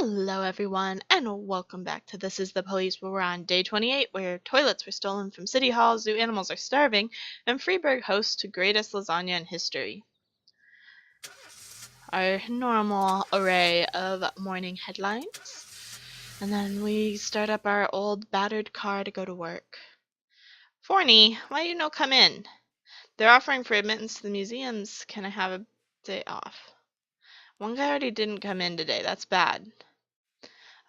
Hello everyone, and welcome back to This is the Police, where we're on day 28, where toilets were stolen from City Hall, zoo animals are starving, and Freeburg hosts to greatest lasagna in history. Our normal array of morning headlines, and then we start up our old battered car to go to work. Forney, why you no come in? They're offering for admittance to the museums. Can I have a day off? One guy already didn't come in today, that's bad.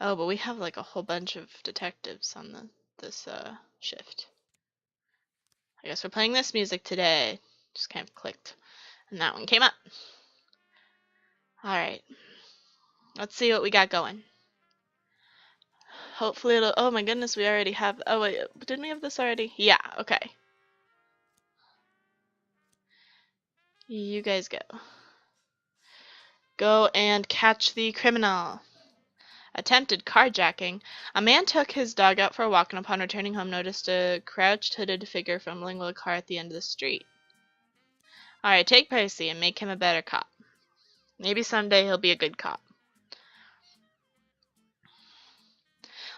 Oh, but we have like a whole bunch of detectives on this shift. I guess we're playing this music today. Just kind of clicked. And that one came up. Alright. Let's see what we got going. Hopefully it'll... Oh my goodness, we already have... Oh wait, didn't we have this already? Yeah, okay. You guys go. Go and catch the criminal. Attempted carjacking. A man took his dog out for a walk and upon returning home noticed a crouched hooded figure fumbling with a car at the end of the street. Alright, take Percy and make him a better cop. Maybe someday he'll be a good cop.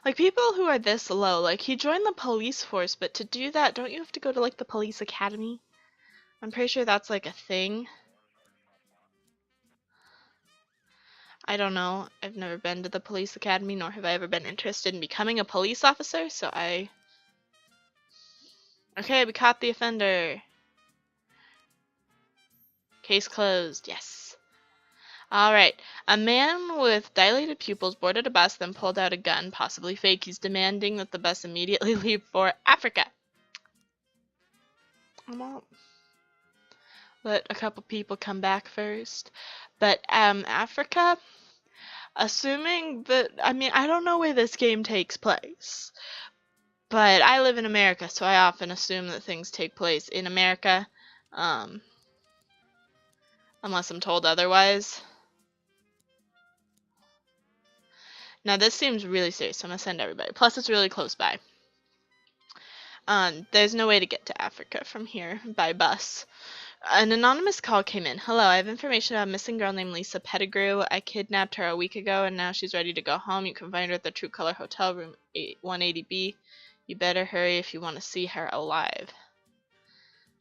Like, people who are this low, like, he joined the police force, but to do that, don't you have to go to, like, the police academy? I'm pretty sure that's, like, a thing. I don't know. I've never been to the police academy, nor have I ever been interested in becoming a police officer, so I... Okay, we caught the offender. Case closed. Yes. Alright. A man with dilated pupils boarded a bus, then pulled out a gun, possibly fake. He's demanding that the bus immediately leave for Africa. I won't let a couple people come back first. But, Africa, assuming that, I mean, I don't know where this game takes place. But I live in America, so I often assume that things take place in America. Unless I'm told otherwise. Now, this seems really serious, so I'm going to send everybody. Plus, it's really close by. There's no way to get to Africa from here by bus. An anonymous call came in. Hello, I have information about a missing girl named Lisa Pettigrew. I kidnapped her a week ago, and now she's ready to go home. You can find her at the True Color Hotel, room 180B. You better hurry if you want to see her alive.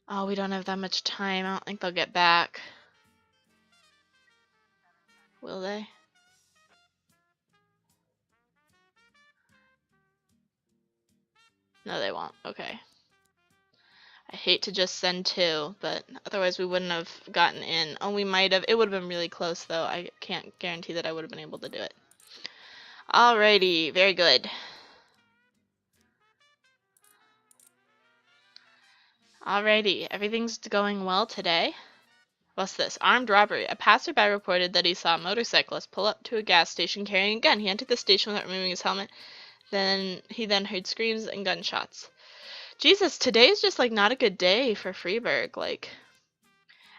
Oh, we don't have that much time. I don't think they'll get back. Will they? No, they won't. Okay. I hate to just send two, but otherwise we wouldn't have gotten in. Oh, we might have. It would have been really close, though. I can't guarantee that I would have been able to do it. Alrighty. Very good. Alrighty. Everything's going well today. What's this? Armed robbery. A passerby reported that he saw a motorcyclist pull up to a gas station carrying a gun. He entered the station without removing his helmet. He then heard screams and gunshots. Jesus, today's just, like, not a good day for Freeburg. Like,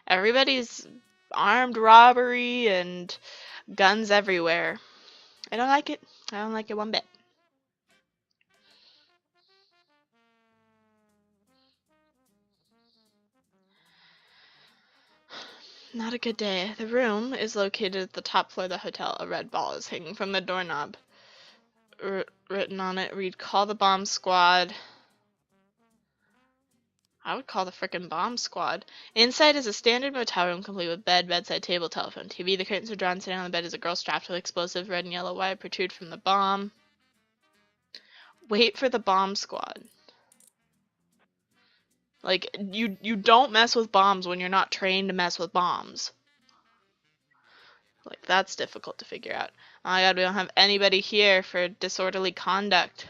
everybody's armed robbery and guns everywhere. I don't like it. I don't like it one bit. Not a good day. The room is located at the top floor of the hotel. A red ball is hanging from the doorknob. Written on it, read, call the bomb squad. I would call the frickin' bomb squad. Inside is a standard motel room complete with bed, bedside table, telephone, TV. The curtains are drawn. Sitting on the bed is a girl strapped with explosive red and yellow wire protrude from the bomb. Wait for the bomb squad. Like, you don't mess with bombs when you're not trained to mess with bombs. Like, that's difficult to figure out. Oh my god, we don't have anybody here for disorderly conduct.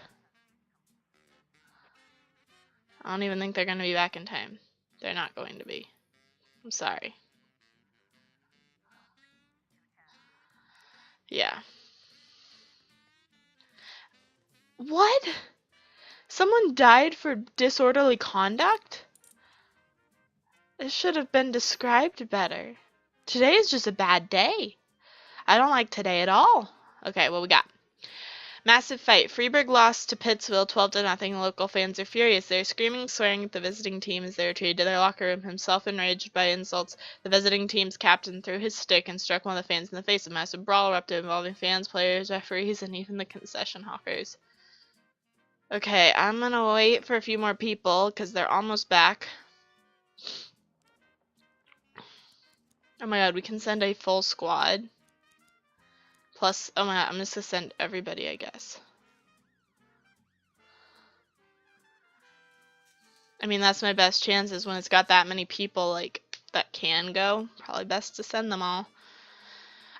I don't even think they're going to be back in time. They're not going to be. I'm sorry. Yeah. What? Someone died for disorderly conduct? It should have been described better. Today is just a bad day. I don't like today at all. Okay, what we got? Massive fight. Freiburg lost to Pittsville 12-0. Local fans are furious. They're screaming, swearing at the visiting team as they retreated to their locker room. Himself enraged by insults, the visiting team's captain threw his stick and struck one of the fans in the face. A massive brawl erupted involving fans, players, referees, and even the concession hawkers. Okay, I'm gonna wait for a few more people because they're almost back. Oh my god, we can send a full squad. Plus, oh my god, I'm just gonna send everybody, I guess. I mean, that's my best chances when it's got that many people, like, that can go. Probably best to send them all.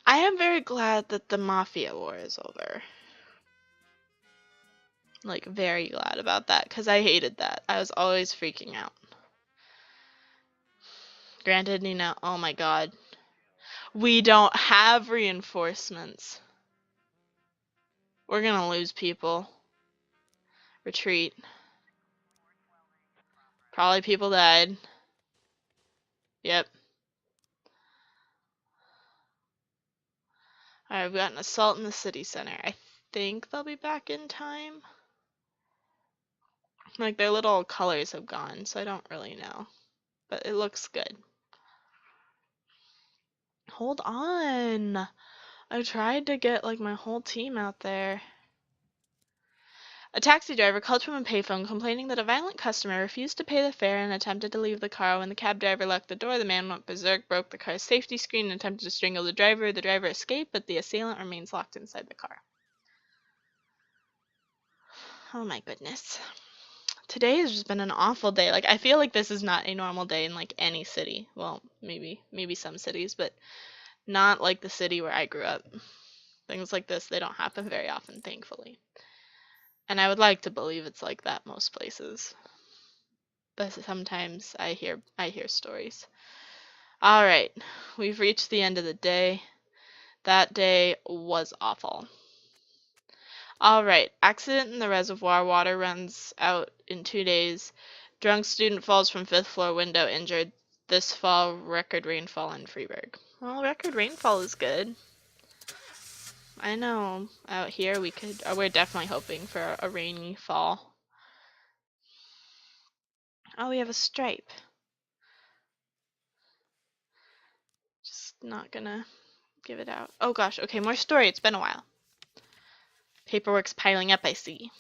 I am very glad that the Mafia War is over. Like, very glad about that, because I hated that. I was always freaking out. Granted, you know, oh my god. We don't have reinforcements. We're gonna lose people. Retreat. Probably people died. Yep. Alright, we've got an assault in the city center. I think they'll be back in time. Like, their little colors have gone, so I don't really know. But it looks good. Hold on. I tried to get, like, my whole team out there. A taxi driver called from a payphone complaining that a violent customer refused to pay the fare and attempted to leave the car. When the cab driver locked the door, the man went berserk, broke the car's safety screen, and attempted to strangle the driver. The driver escaped, but the assailant remains locked inside the car. Oh my goodness. Today has just been an awful day. Like, I feel like this is not a normal day in, like, any city. Well, maybe some cities, but not like the city where I grew up. Things like this, they don't happen very often, thankfully. And I would like to believe it's like that most places. But sometimes I hear stories. All right, we've reached the end of the day. That day was awful. All right, accident in the reservoir. Water runs out in 2 days. Drunk student falls from 5th floor window injured. This fall, record rainfall in Freiburg. Well, record rainfall is good. I know out here we're definitely hoping for a rainy fall. Oh, we have a stripe. Just not gonna give it out. Oh gosh, okay, more story. It's been a while. Paperwork's piling up, I see.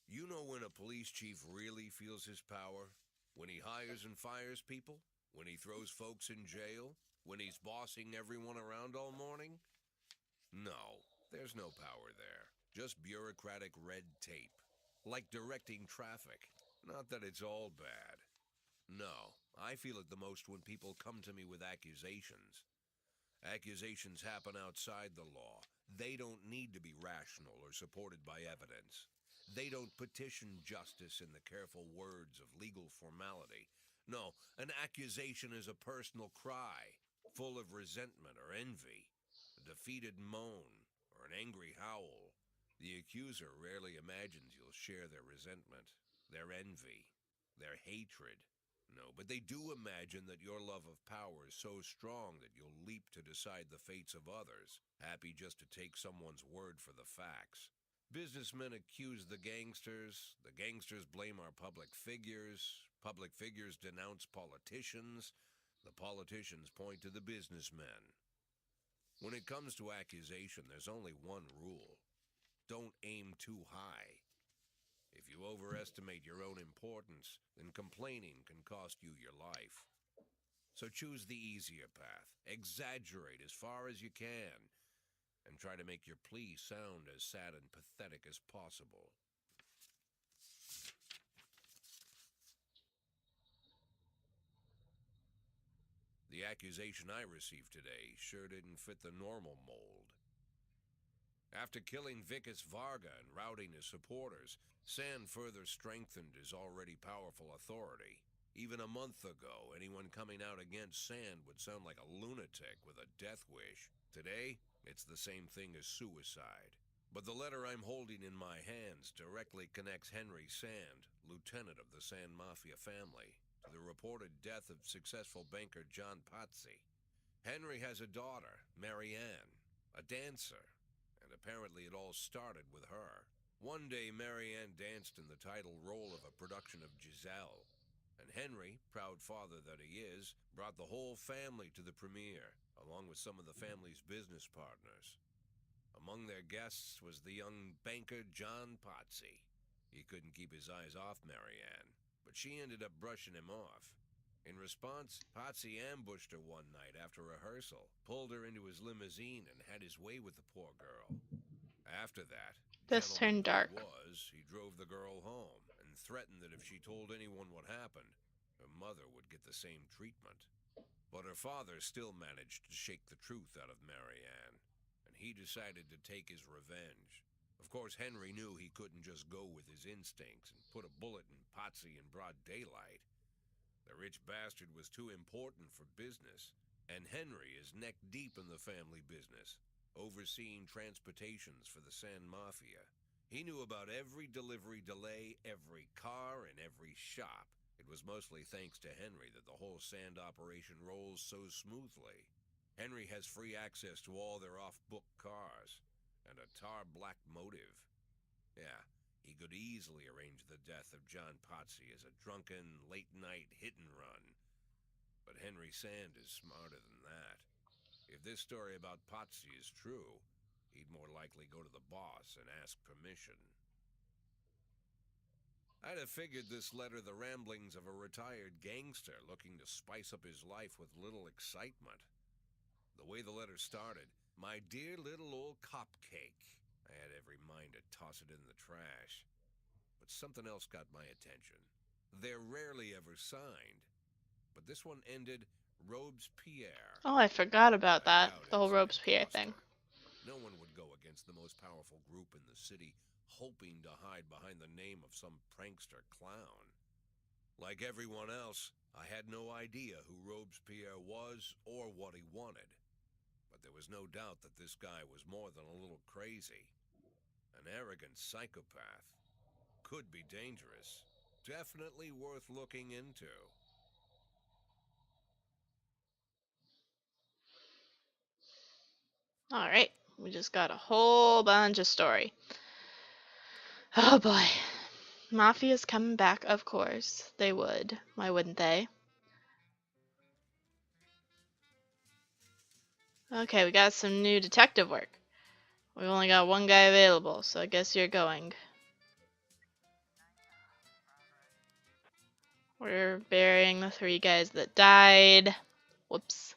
You know when a police chief really feels his power? When he hires and fires people? When he throws folks in jail? When he's bossing everyone around all morning? No, there's no power there. Just bureaucratic red tape. Like directing traffic. Not that it's all bad. No, I feel it the most when people come to me with accusations. Accusations happen outside the law. They don't need to be rational or supported by evidence. They don't petition justice in the careful words of legal formality. No, an accusation is a personal cry, full of resentment or envy, a defeated moan, or an angry howl. The accuser rarely imagines you'll share their resentment, their envy, their hatred. No, but they do imagine that your love of power is so strong that you'll leap to decide the fates of others, happy just to take someone's word for the facts. Businessmen accuse the gangsters blame our public figures denounce politicians, the politicians point to the businessmen. When it comes to accusation, there's only one rule. Don't aim too high. If you overestimate your own importance, then complaining can cost you your life. So choose the easier path. Exaggerate as far as you can, and try to make your plea sound as sad and pathetic as possible. The accusation I received today sure didn't fit the normal mold. After killing Vikas Varga and routing his supporters, Sand further strengthened his already powerful authority. Even a month ago, anyone coming out against Sand would sound like a lunatic with a death wish. Today, it's the same thing as suicide. But the letter I'm holding in my hands directly connects Henry Sand, lieutenant of the Sand Mafia family, to the reported death of successful banker John Pazzi. Henry has a daughter, Marianne, a dancer, and a apparently it all started with her. One day, Marianne danced in the title role of a production of Giselle, and Henry, proud father that he is, brought the whole family to the premiere, along with some of the family's business partners. Among their guests was the young banker John Potsy. He couldn't keep his eyes off Marianne, but she ended up brushing him off. In response, Potsy ambushed her one night after rehearsal, pulled her into his limousine, and had his way with the poor girl. After that, This gentleman turned that he dark. was, he drove the girl home and threatened that if she told anyone what happened, her mother would get the same treatment. But her father still managed to shake the truth out of Marianne, and he decided to take his revenge. Of course, Henry knew he couldn't just go with his instincts and put a bullet in Potsy in broad daylight. The rich bastard was too important for business, and Henry is neck deep in the family business, overseeing transportations for the Sand Mafia. He knew about every delivery delay, every car, and every shop. It was mostly thanks to Henry that the whole sand operation rolls so smoothly. Henry has free access to all their off-book cars, and a tar-black motive. Yeah, he could easily arrange the death of John Potsy as a drunken, late-night hit-and-run. But Henry Sand is smarter than that. If this story about Potsy is true, he'd more likely go to the boss and ask permission. I'd have figured this letter the ramblings of a retired gangster looking to spice up his life with little excitement. The way the letter started, "My dear little old cupcake," I had every mind to toss it in the trash. But something else got my attention. They're rarely ever signed, but this one ended Robespierre. Oh, I forgot about I that. doubt The whole it's an Robespierre thing. imposter. No one would go against the most powerful group in the city, hoping to hide behind the name of some prankster clown. Like everyone else, I had no idea who Robespierre was or what he wanted. But there was no doubt that this guy was more than a little crazy. An arrogant psychopath. Could be dangerous. Definitely worth looking into. Alright, we just got a whole bunch of story. Oh boy. Mafia's coming back, of course. They would. Why wouldn't they? Okay, we got some new detective work. We've only got one guy available, so I guess you're going. We're burying the 3 guys that died. Whoops.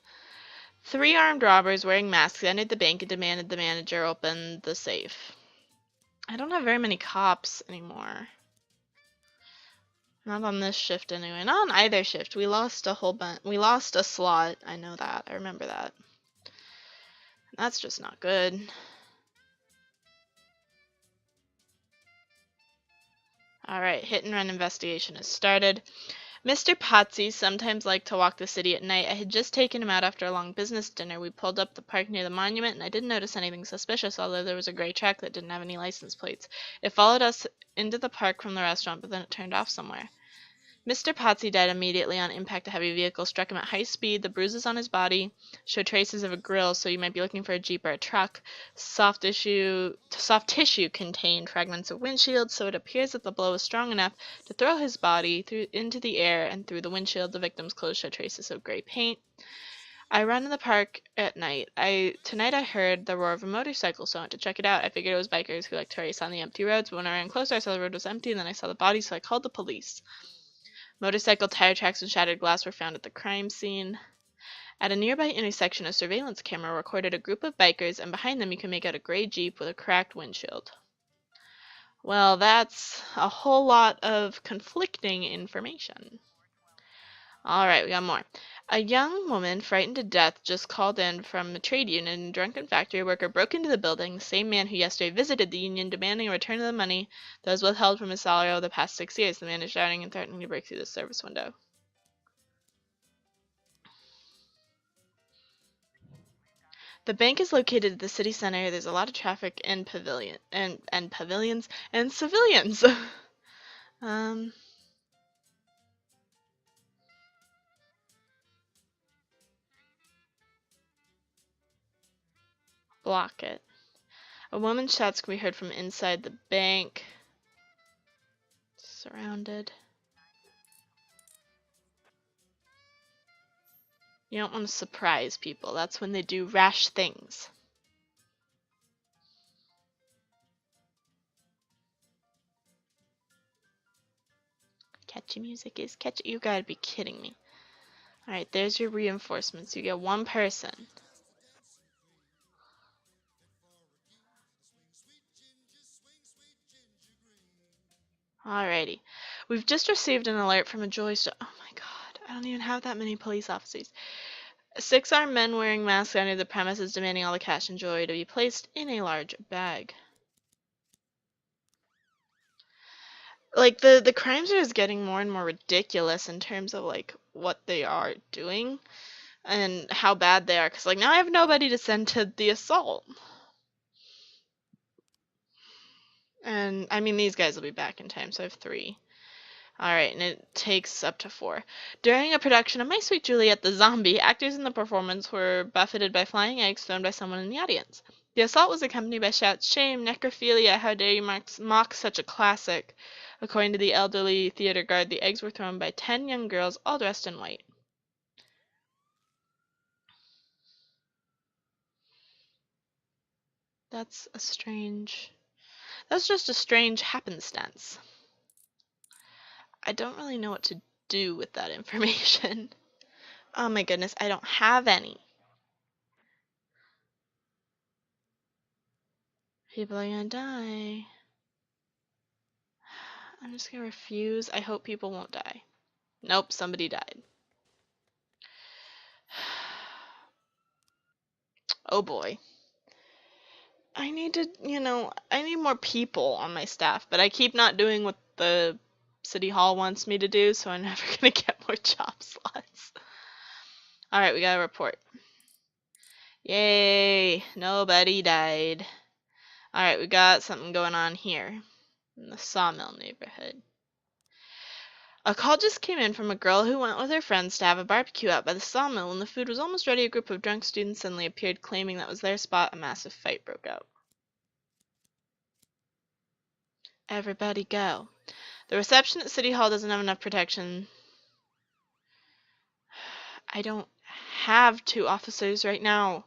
3 armed robbers wearing masks entered the bank and demanded the manager open the safe. I don't have very many cops anymore. Not on this shift anyway. Not on either shift. We lost a whole bunch. We lost a slot. I know that. I remember that. That's just not good. Alright, hit and run investigation has started. Mr. Potsy sometimes liked to walk the city at night. I had just taken him out after a long business dinner. We pulled up the park near the monument, and I didn't notice anything suspicious, although there was a gray truck that didn't have any license plates. It followed us into the park from the restaurant, but then it turned off somewhere. Mr. Potsy died immediately on impact. A heavy vehicle struck him at high speed. The bruises on his body show traces of a grill, so you might be looking for a jeep or a truck. Soft tissue contained fragments of windshield, so it appears that the blow was strong enough to throw his body into the air and through the windshield. The victim's clothes show traces of gray paint. I run in the park at night. Tonight I heard the roar of a motorcycle, so I went to check it out. I figured it was bikers who like to race on the empty roads, but when I ran closer, I saw the road was empty, and then I saw the body, so I called the police. Motorcycle tire tracks and shattered glass were found at the crime scene. At a nearby intersection, a surveillance camera recorded a group of bikers, and behind them you can make out a gray Jeep with a cracked windshield. Well, that's a whole lot of conflicting information. Alright, we got more. A young woman, frightened to death, just called in from a trade union, and a drunken factory worker broke into the building, the same man who yesterday visited the union demanding a return of the money that was withheld from his salary over the past 6 years. The man is shouting and threatening to break through the service window. The bank is located at the city center. There's a lot of traffic and pavilions and civilians. um, block it. A woman's shouts can be heard from inside the bank. Surrounded. You don't want to surprise people. That's when they do rash things. Catchy music is catchy. You gotta be kidding me. Alright, there's your reinforcements. You get one person. Alrighty. We've just received an alert from a jewelry store. Oh my god, I don't even have that many police officers. 6 armed men wearing masks entered the premises demanding all the cash and jewelry to be placed in a large bag. Like, the crimes are just getting more and more ridiculous in terms of, like, what they are doing and how bad they are. Because, like, now I have nobody to send to the assault. And, I mean, these guys will be back in time, so I have 3. Alright, and it takes up to 4. During a production of My Sweet Juliet the Zombie, actors in the performance were buffeted by flying eggs thrown by someone in the audience. The assault was accompanied by shouts, "Shame, necrophilia, how dare you mock such a classic." According to the elderly theater guard, the eggs were thrown by 10 young girls, all dressed in white. That's just a strange happenstance. I don't really know what to do with that information. Oh my goodness, I don't have any. People are gonna die. I'm just gonna refuse. I hope people won't die. Nope, somebody died. Oh boy. I need to, I need more people on my staff, but I keep not doing what the city hall wants me to do, so I'm never gonna get more job slots. Alright, we got a report. Yay, nobody died. Alright, we got something going on here in the Sawmill neighborhood. A call just came in from a girl who went with her friends to have a barbecue out by the sawmill. When the food was almost ready, a group of drunk students suddenly appeared, claiming that was their spot. A massive fight broke out. Everybody go. The reception at City Hall doesn't have enough protection. I don't have 2 officers right now.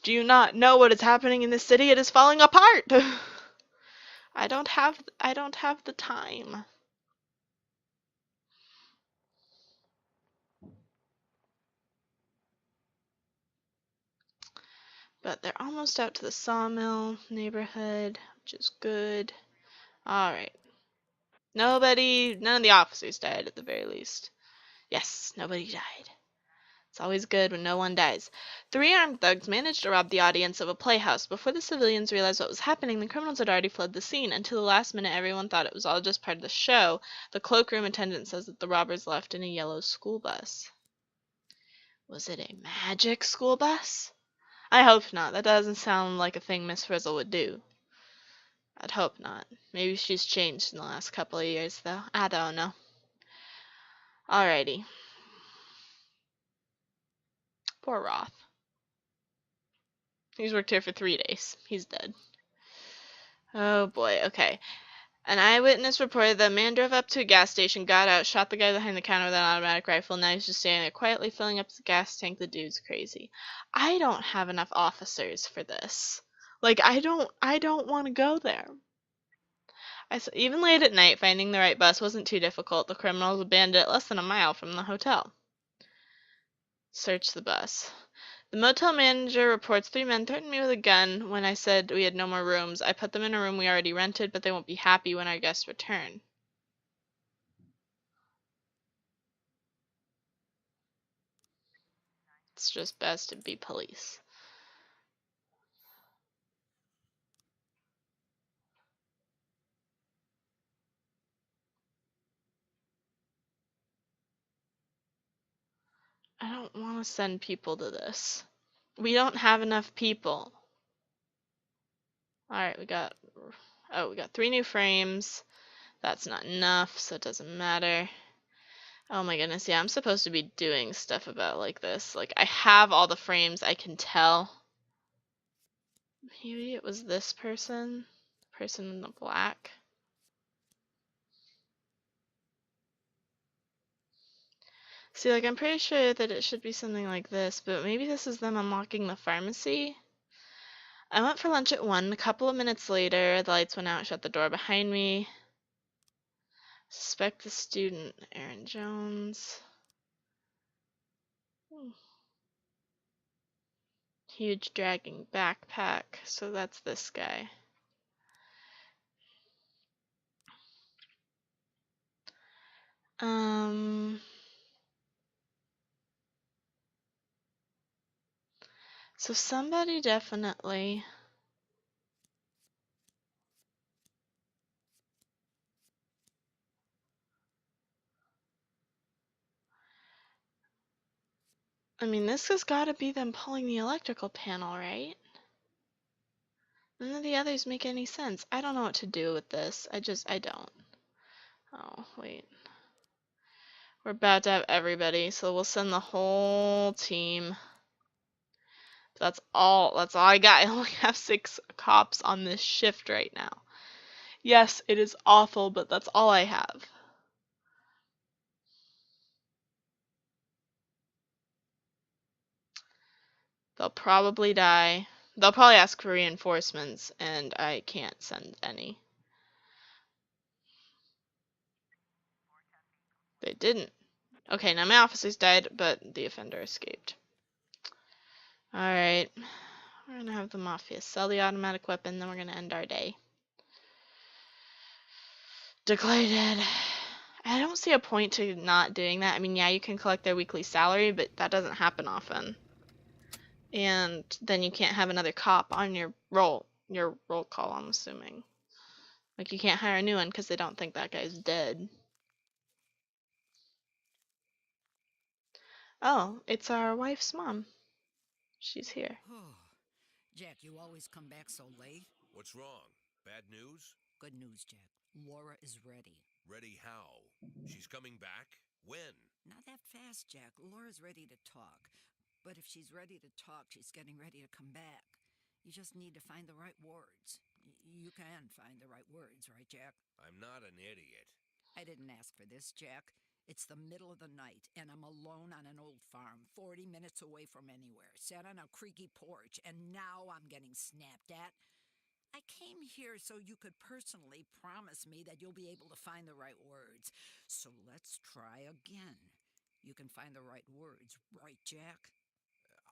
Do you not know what is happening in this city? It is falling apart. I don't have the time. But they're almost out to the sawmill neighborhood, which is good. Alright. None of the officers died at the very least. Yes, nobody died. It's always good when no one dies. 3 armed thugs managed to rob the audience of a playhouse. Before the civilians realized what was happening, the criminals had already fled the scene. Until the last minute, everyone thought it was all just part of the show. The cloakroom attendant says that the robbers left in a yellow school bus. Was it a magic school bus? I hope not. That doesn't sound like a thing Miss Frizzle would do. I'd hope not. Maybe she's changed in the last couple of years, though. I don't know. Alrighty. Poor Roth. He's worked here for 3 days. He's dead. Oh boy, okay. An eyewitness reported that a man drove up to a gas station, got out, shot the guy behind the counter with an automatic rifle. Now he's just standing there quietly filling up his gas tank. The dude's crazy. I don't have enough officers for this. Like, I don't want to go there. Even late at night, finding the right bus wasn't too difficult. The criminals abandoned it less than a mile from the hotel. Search the bus. The motel manager reports 3 men threatened me with a gun when I said we had no more rooms. I put them in a room we already rented, but they won't be happy when our guests return. It's just best to be police. I don't want to send people to this. We don't have enough people. Alright, we got 3 new frames. That's not enough, so it doesn't matter. Oh my goodness, yeah, I'm supposed to be doing stuff about like this. Like, I have all the frames, I can tell. Maybe it was this person. Person in the black. See, like, I'm pretty sure that it should be something like this, but maybe this is them unlocking the pharmacy. I went for lunch at 1. A couple of minutes later, the lights went out, shut the door behind me. Suspect the student, Aaron Jones. Huge dragging backpack, so that's this guy. So somebody definitely. I mean, this has got to be them pulling the electrical panel, right? None of the others make any sense. I don't know what to do with this. I don't. Oh, wait. We're about to have everybody, so we'll send the whole team. That's all I got. I only have 6 cops on this shift right now. Yes, it is awful, but that's all I have. They'll probably die. They'll probably ask for reinforcements, and I can't send any. They didn't. Okay, now my officers died, but the offender escaped. Alright. We're gonna have the Mafia sell the automatic weapon, then we're gonna end our day. Declared. I don't see a point to not doing that. I mean, yeah, you can collect their weekly salary, but that doesn't happen often. And then you can't have another cop on your roll call, I'm assuming. Like, you can't hire a new one because they don't think that guy's dead. Oh, it's our wife's mom. She's here. Oh, Jack, you always come back so late. What's wrong? Bad news? Good news, Jack. Laura is ready. Ready how? She's coming back? When? Not that fast, Jack. Laura's ready to talk. But if she's ready to talk, she's getting ready to come back. You just need to find the right words. You can find the right words, right, Jack? I'm not an idiot. I didn't ask for this, Jack. It's the middle of the night, and I'm alone on an old farm, 40 minutes away from anywhere, sat on a creaky porch, and now I'm getting snapped at. I came here so you could personally promise me that you'll be able to find the right words. So let's try again. You can find the right words, right, Jack?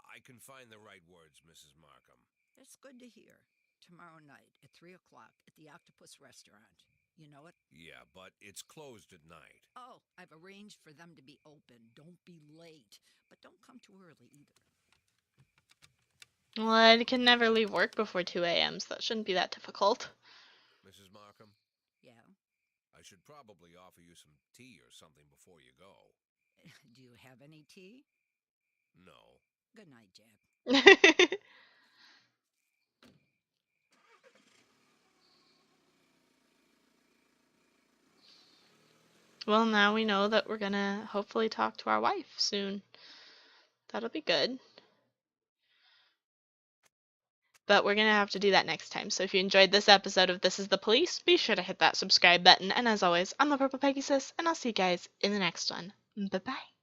I can find the right words, Mrs. Markham. That's good to hear. Tomorrow night at 3 o'clock at the Octopus Restaurant. You know it? Yeah, but it's closed at night. Oh, I've arranged for them to be open. Don't be late. But don't come too early either. Well, I can never leave work before 2 a.m., so that shouldn't be that difficult. Mrs. Markham? Yeah? I should probably offer you some tea or something before you go. Do you have any tea? No. Good night, Jack. Well, now we know that we're gonna hopefully talk to our wife soon. That'll be good. But we're gonna have to do that next time. So if you enjoyed this episode of This is the Police, be sure to hit that subscribe button. And as always, I'm the Purple Pegasus, and I'll see you guys in the next one. Bye-bye.